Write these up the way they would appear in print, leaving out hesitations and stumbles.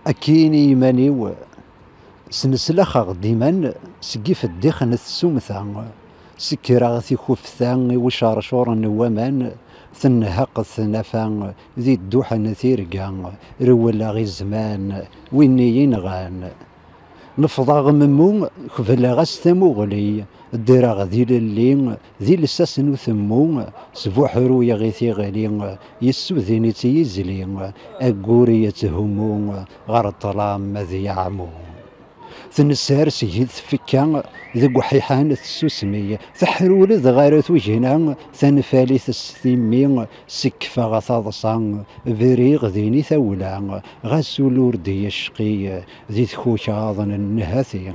أكيني مانيو سنسلخ ديما سقيف الدخن السمثا سكرا خفتان وشارشور نوامان ثنهق الثنفا ذي الدوحة نثيرقا رولا غي الزمان ويني ينغان نفضاغ ممو خفلا غاس ثموغلي الدراغ ذي اللين ذي لساسن وثمو سبوحرو يغيثي غلي يسو ذيني تيزلي أقوري يتهمو غار الظلام ذي يعمو ثنسار سيد فكا ذي وحيحان السوسمي ثحرول ذي غارث وجهنا ثنفالي السثيمي سكفا غثاضصان بريغ ذيني ثولا غسولور دي الشقي ذي ثخوشاضن النهاثي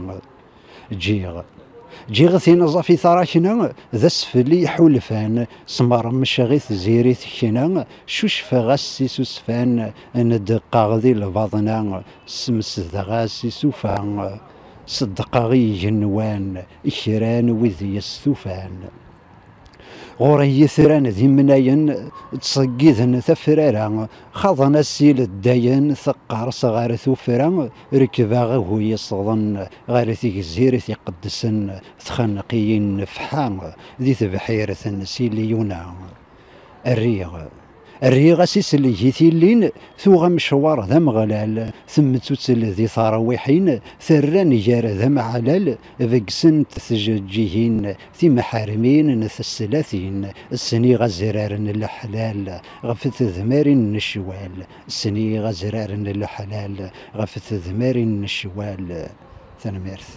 جيغ ثين صافي ثراشنا ذا سفلي حولفان سمار مشاغيث زيريث كنا شوش فغاسي سوسفان ندقا ذي الباطنا سمس ذغاسي سوفان صدقاغي جنوان إشران وذي السوفان غوري ثران ذي مناين تصقيذن ثفرارا خاضنا السيل الداين ثقار صغار ثوفرا ركبا غهو يصغن غارثي الزيرث يقدسن ثخنقيين نفحان ذي ثبحيرة سيليونا الريغ سيس اللي جيتي اللين ثوغ مشوار ذا مغلال ثم تتل ذي ثرويحين ثران جار ذا معلال فقسن تثججيهين ثي محارمين نث الثلاثين السني غزرار الحلال غفت ذمار النشوال السني غزرار الحلال غفت ذمار النشوال ثنميرث.